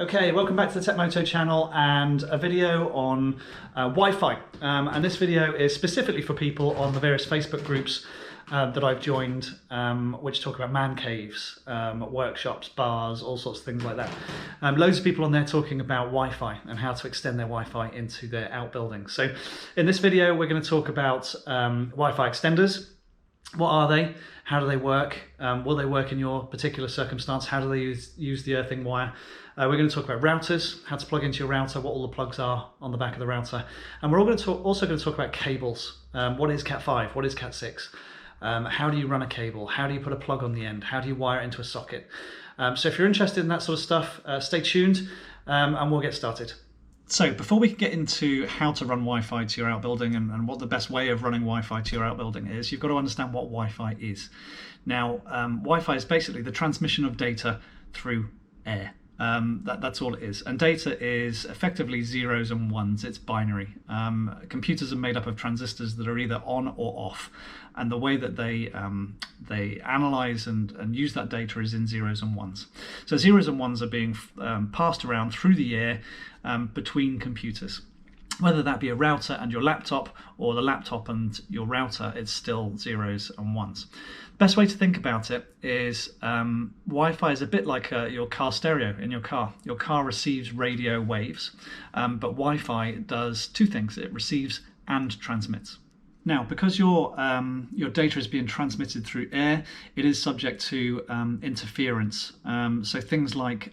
Okay, welcome back to the TechMoto channel and a video on Wi-Fi. And this video is specifically for people on the various Facebook groups that I've joined, which talk about man caves, workshops, bars, all sorts of things like that. Loads of people on there talking about Wi-Fi and how to extend their Wi-Fi into their outbuildings. So in this video, we're going to talk about Wi-Fi extenders. What are they? How do they work? Will they work in your particular circumstance? How do they use the earthing wire? We're going to talk about routers, how to plug into your router, what all the plugs are on the back of the router. And we're also going to talk about cables. What is Cat5? What is Cat6? How do you run a cable? How do you put a plug on the end? How do you wire it into a socket? So if you're interested in that sort of stuff, stay tuned and we'll get started. So before we can get into how to run Wi-Fi to your outbuilding and what the best way of running Wi-Fi to your outbuilding is, you've got to understand what Wi-Fi is. Now, Wi-Fi is basically the transmission of data through air. That's all it is. And data is effectively zeros and ones. It's binary. Computers are made up of transistors that are either on or off. And the way that they analyze and use that data is in zeros and ones. So zeros and ones are being passed around through the air between computers. Whether that be a router and your laptop or the laptop and your router, it's still zeros and ones. Best way to think about it is Wi-Fi is a bit like your car stereo in your car. Your car receives radio waves, but Wi-Fi does two things. It receives and transmits. Now, because your data is being transmitted through air, it is subject to interference. So things like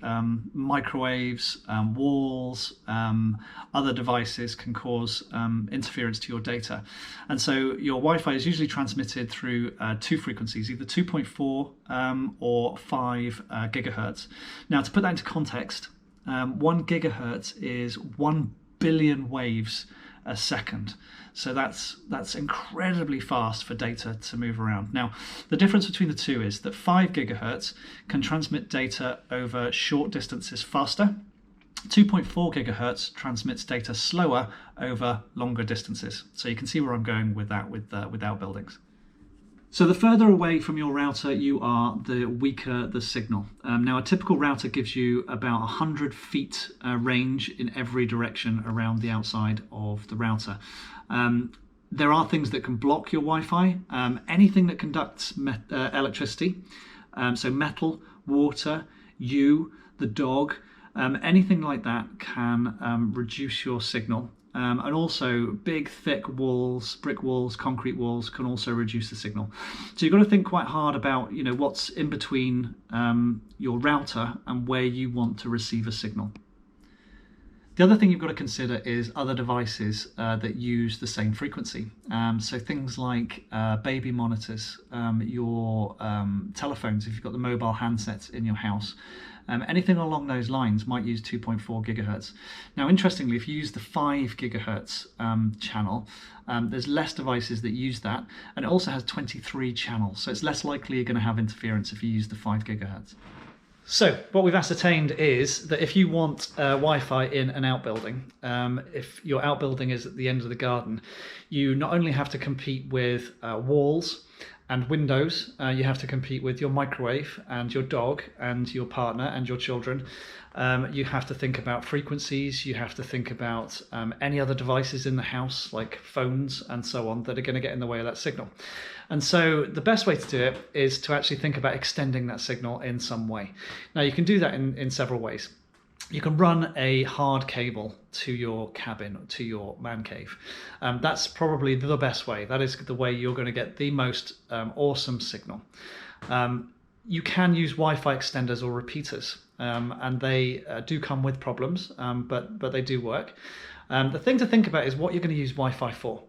microwaves, walls, other devices can cause interference to your data. And so your Wi-Fi is usually transmitted through two frequencies, either 2.4 or 5 gigahertz. Now, to put that into context, 1 gigahertz is 1 billion waves a second. So that's incredibly fast for data to move around. Now, the difference between the two is that 5 gigahertz can transmit data over short distances faster. 2.4 gigahertz transmits data slower over longer distances. So you can see where I'm going with that with outbuildings. So the further away from your router you are, the weaker the signal. Now a typical router gives you about 100 feet range in every direction around the outside of the router. There are things that can block your Wi-Fi. Anything that conducts electricity, so metal, water, you, the dog, anything like that can reduce your signal. And also big, thick walls, brick walls, concrete walls can also reduce the signal. So you've got to think quite hard about, what's in between your router and where you want to receive a signal. The other thing you've got to consider is other devices that use the same frequency. So things like baby monitors, your telephones, if you've got the mobile handsets in your house. Anything along those lines might use 2.4 gigahertz. Now, interestingly, if you use the 5 gigahertz channel, there's less devices that use that, and it also has 23 channels, so it's less likely you're going to have interference if you use the 5 gigahertz. So what we've ascertained is that if you want Wi-Fi in an outbuilding, if your outbuilding is at the end of the garden, you not only have to compete with walls and windows, you have to compete with your microwave and your dog and your partner and your children. You have to think about frequencies, you have to think about any other devices in the house like phones and so on that are going to get in the way of that signal. And so the best way to do it is to actually think about extending that signal in some way. Now you can do that in several ways. You can run a hard cable to your cabin, to your man cave. That's probably the best way. That is the way you're going to get the most awesome signal. You can use Wi-Fi extenders or repeaters, and they do come with problems, but they do work. The thing to think about is what you're going to use Wi-Fi for.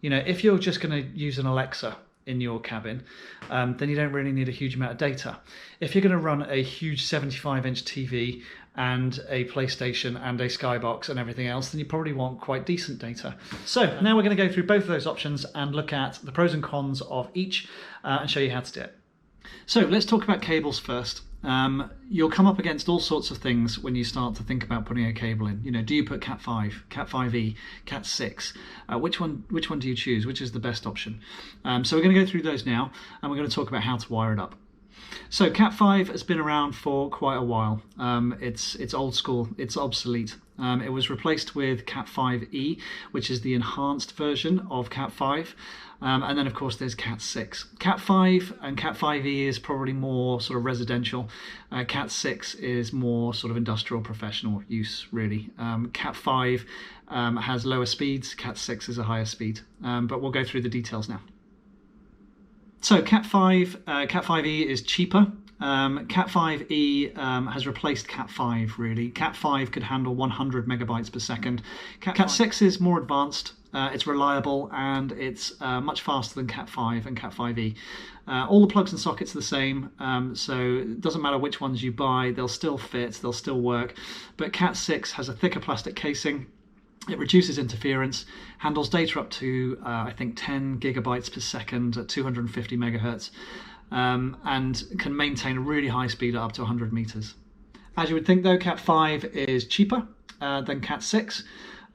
If you're just going to use an Alexa in your cabin, then you don't really need a huge amount of data. If you're going to run a huge 75-inch TV and a PlayStation and a Skybox and everything else, then you probably want quite decent data. So now we're going to go through both of those options and look at the pros and cons of each and show you how to do it. So let's talk about cables first. You'll come up against all sorts of things when you start to think about putting a cable in. Do you put Cat5, Cat5e, Cat6? Which one do you choose? Which is the best option? So we're going to go through those now, and we're going to talk about how to wire it up. So Cat5 has been around for quite a while. It's old school, it's obsolete. It was replaced with Cat5e, which is the enhanced version of Cat5. And then of course there's Cat6. Cat5 and Cat5e is probably more sort of residential. Cat6 is more sort of industrial professional use really. Cat5 has lower speeds, Cat6 is a higher speed. But we'll go through the details now. So Cat5e is cheaper. Cat5e has replaced Cat5 really. Cat5 could handle 100 megabytes per second. Cat6 is more advanced, it's reliable, and it's much faster than Cat5 and Cat5e. All the plugs and sockets are the same, so it doesn't matter which ones you buy, they'll still fit, they'll still work. But Cat6 has a thicker plastic casing. It reduces interference, handles data up to, I think, 10 gigabytes per second at 250 megahertz, and can maintain a really high speed at up to 100 meters. As you would think though, Cat5 is cheaper than Cat6,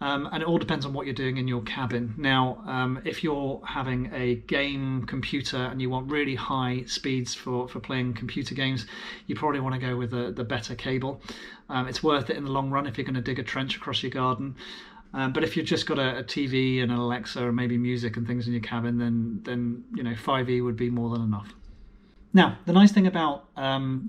and it all depends on what you're doing in your cabin. Now, if you're having a game computer and you want really high speeds for playing computer games, you probably want to go with the better cable. It's worth it in the long run if you're going to dig a trench across your garden. But if you've just got a TV and an Alexa and maybe music and things in your cabin, then 5e would be more than enough. Now, the nice thing about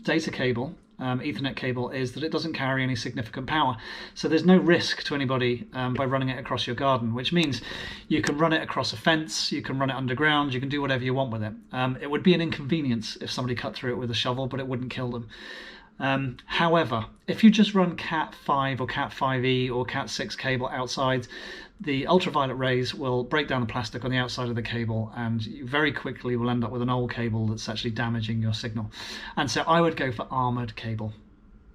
data cable, Ethernet cable, is that it doesn't carry any significant power. So there's no risk to anybody by running it across your garden, which means you can run it across a fence, you can run it underground, you can do whatever you want with it. It would be an inconvenience if somebody cut through it with a shovel, but it wouldn't kill them. However, if you just run Cat5 or Cat5e or Cat6 cable outside, the ultraviolet rays will break down the plastic on the outside of the cable, and you very quickly will end up with an old cable that's actually damaging your signal. And so I would go for armoured cable.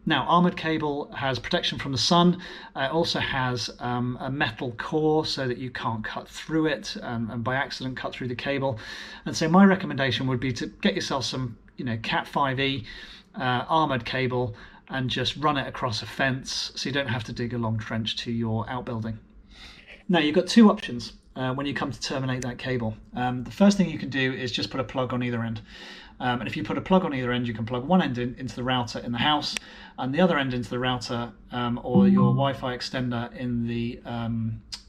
Now, armoured cable has protection from the sun. It also has a metal core so that you can't cut through it and by accident cut through the cable. And so my recommendation would be to get yourself some Cat5e armoured cable and just run it across a fence so you don't have to dig a long trench to your outbuilding. Now, you've got two options when you come to terminate that cable. The first thing you can do is just put a plug on either end. And if you put a plug on either end, you can plug one end into the router in the house and the other end into the router or your Wi-Fi extender in the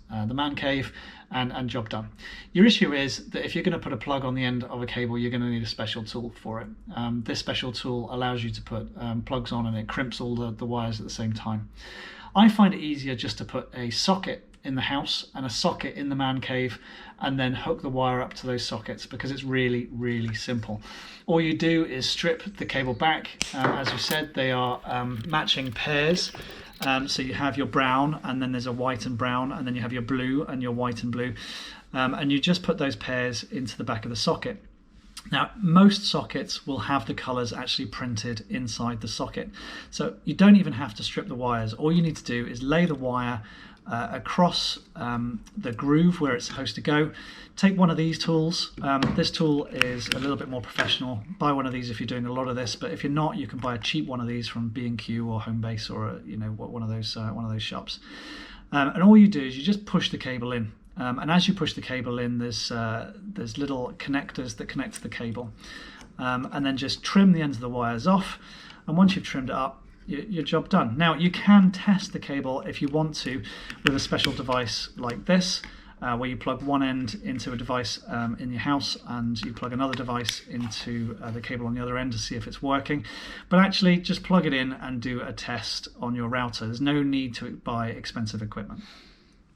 man cave, and job done. Your issue is that if you're going to put a plug on the end of a cable, you're going to need a special tool for it. This special tool allows you to put plugs on, and it crimps all the wires at the same time. I find it easier just to put a socket in the house and a socket in the man cave and then hook the wire up to those sockets, because it's really, really simple. All you do is strip the cable back. As you said, they are matching pairs. So you have your brown, and then there's a white and brown, and then you have your blue and your white and blue. And you just put those pairs into the back of the socket. Now, most sockets will have the colours actually printed inside the socket. So you don't even have to strip the wires. All you need to do is lay the wire across the groove where it's supposed to go. Take one of these tools. This tool is a little bit more professional. Buy one of these if you're doing a lot of this, but if you're not, you can buy a cheap one of these from B&Q or Homebase or one of those shops. And all you do is you just push the cable in. And as you push the cable in, there's little connectors that connect to the cable, and then just trim the ends of the wires off. And once you've trimmed it up, your job done. Now, you can test the cable if you want to with a special device like this, where you plug one end into a device in your house and you plug another device into the cable on the other end to see if it's working. But actually, just plug it in and do a test on your router. There's no need to buy expensive equipment.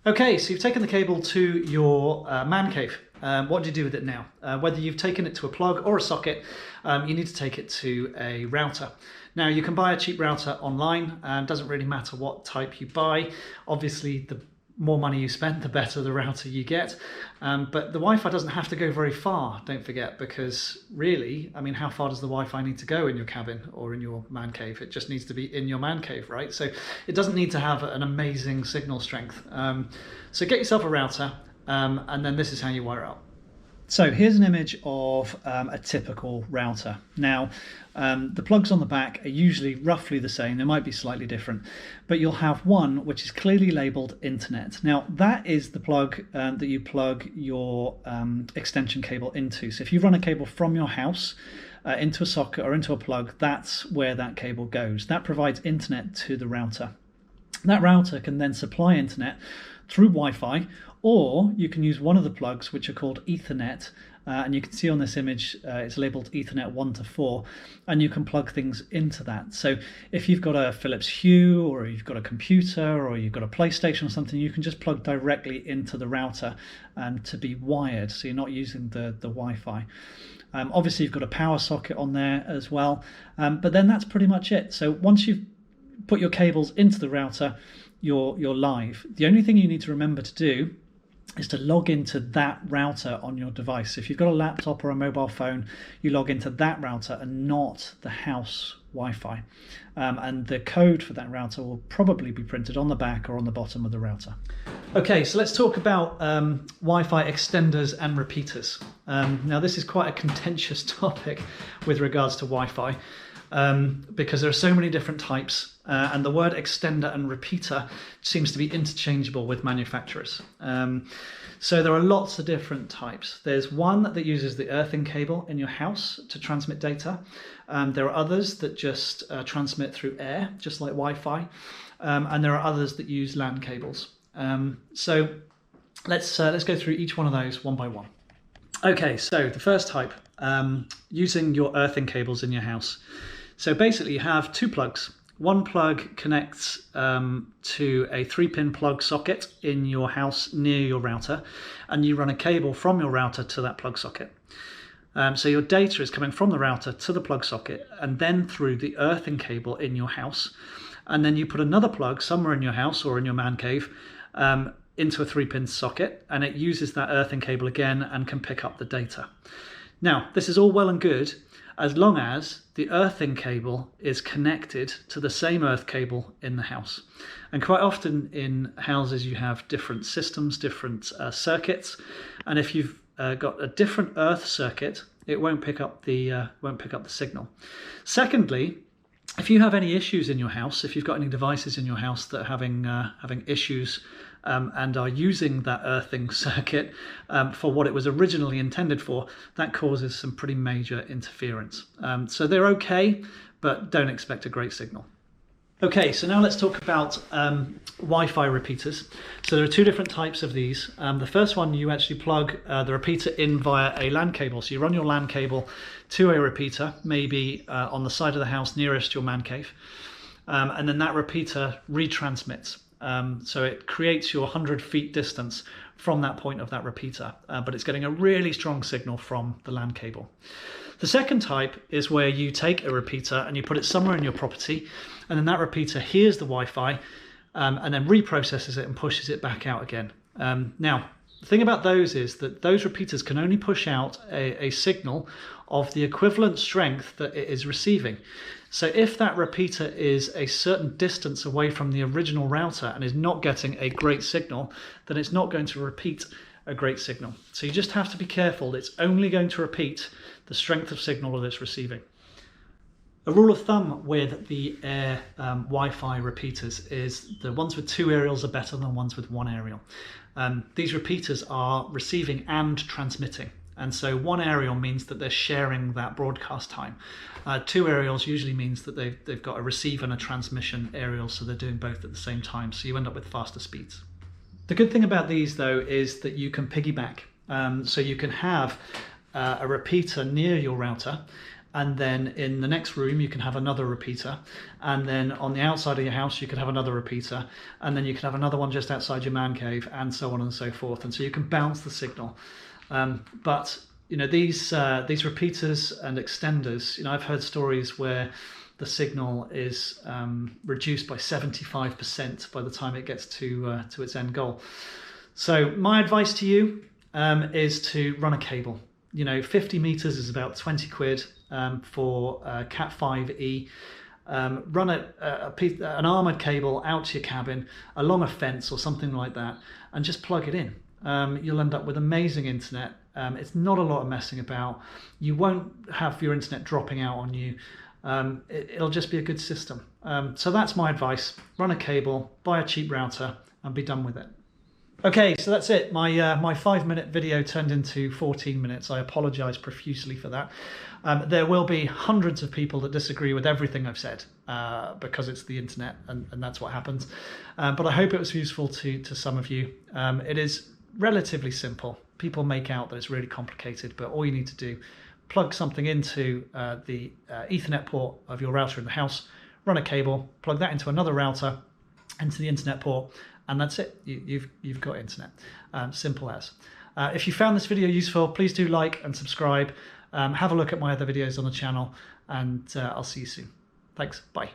Okay, so you've taken the cable to your man cave. What do you do with it now? Whether you've taken it to a plug or a socket, you need to take it to a router. Now, you can buy a cheap router online, and it doesn't really matter what type you buy. Obviously, the more money you spend, the better the router you get. But the Wi-Fi doesn't have to go very far, don't forget, because really, I mean, how far does the Wi-Fi need to go in your cabin or in your man cave? It just needs to be in your man cave, right? So it doesn't need to have an amazing signal strength. So get yourself a router, and then this is how you wire it up. So here's an image of a typical router. Now, the plugs on the back are usually roughly the same. They might be slightly different, but you'll have one which is clearly labeled internet. Now, that is the plug that you plug your extension cable into. So if you run a cable from your house into a socket or into a plug, that's where that cable goes. That provides internet to the router. That router can then supply internet through Wi-Fi, or you can use one of the plugs which are called Ethernet, and you can see on this image it's labeled Ethernet 1 to 4, and you can plug things into that. So if you've got a Philips Hue, or you've got a computer, or you've got a PlayStation or something, you can just plug directly into the router to be wired, so you're not using the Wi-Fi. Obviously you've got a power socket on there as well, but then that's pretty much it. So once you've put your cables into the router, you're live. The only thing you need to remember to do is to log into that router on your device. If you've got a laptop or a mobile phone, you log into that router and not the house Wi-Fi. And the code for that router will probably be printed on the back or on the bottom of the router. Okay, so let's talk about Wi-Fi extenders and repeaters. Now this is quite a contentious topic with regards to Wi-Fi. Because there are so many different types, and the word extender and repeater seems to be interchangeable with manufacturers. So there are lots of different types. There's one that uses the earthing cable in your house to transmit data. There are others that just transmit through air, just like Wi-Fi, and there are others that use LAN cables. So let's go through each one of those one by one. Okay, so the first type, using your earthing cables in your house. So basically you have two plugs. One plug connects to a 3-pin plug socket in your house near your router, and you run a cable from your router to that plug socket. So your data is coming from the router to the plug socket and then through the earthing cable in your house. And then you put another plug somewhere in your house or in your man cave into a 3-pin socket, and it uses that earthing cable again and can pick up the data. Now, this is all well and good as long as the earthing cable is connected to the same earth cable in the house. And quite often in houses you have different systems, different circuits, and if you've got a different earth circuit, it won't pick up the signal. Secondly, if you have any issues in your house, if you've got any devices in your house that are having issues and are using that earthing circuit for what it was originally intended for, that causes some pretty major interference. So they're okay, but don't expect a great signal. Okay, so now let's talk about Wi-Fi repeaters. So there are two different types of these. The first one, you actually plug the repeater in via a LAN cable. So you run your LAN cable to a repeater, maybe on the side of the house nearest your man cave, and then that repeater retransmits. So it creates your 100 feet distance from that point of that repeater, but it's getting a really strong signal from the LAN cable. The second type is where you take a repeater and you put it somewhere in your property, and then that repeater hears the Wi-Fi and then reprocesses it and pushes it back out again. Now, the thing about those is that those repeaters can only push out a signal of the equivalent strength that it is receiving. So if that repeater is a certain distance away from the original router and is not getting a great signal, then it's not going to repeat a great signal. So you just have to be careful. It's only going to repeat the strength of signal that it's receiving. A rule of thumb with the air Wi-Fi repeaters is the ones with 2 aerials are better than ones with 1 aerial. These repeaters are receiving and transmitting. And so 1 aerial means that they're sharing that broadcast time. 2 aerials usually means that they've got a receive and a transmission aerial, so they're doing both at the same time. So you end up with faster speeds. The good thing about these though is that you can piggyback. So you can have a repeater near your router, and then in the next room you can have another repeater, and then on the outside of your house you could have another repeater, and then you can have another one just outside your man cave, and so on and so forth. And so you can bounce the signal. But you know, these repeaters and extenders, you know, I've heard stories where the signal is reduced by 75% by the time it gets to its end goal. So my advice to you is to run a cable. You know, 50 meters is about 20 quid for Cat 5e. Run an armored cable out to your cabin along a fence or something like that, and just plug it in. You'll end up with amazing internet. It's not a lot of messing about. You won't have your internet dropping out on you. It'll just be a good system. So that's my advice. Run a cable, buy a cheap router, and be done with it. Okay, so that's it. My 5-minute video turned into 14 minutes. I apologise profusely for that. There will be hundreds of people that disagree with everything I've said because it's the internet and that's what happens. But I hope it was useful to some of you. It is relatively simple. People make out that it's really complicated, but all you need to do, plug something into the Ethernet port of your router in the house, run a cable, plug that into another router, into the internet port, and that's it. You've got internet. Simple as. If you found this video useful, please do like and subscribe. Have a look at my other videos on the channel, and I'll see you soon. Thanks. Bye.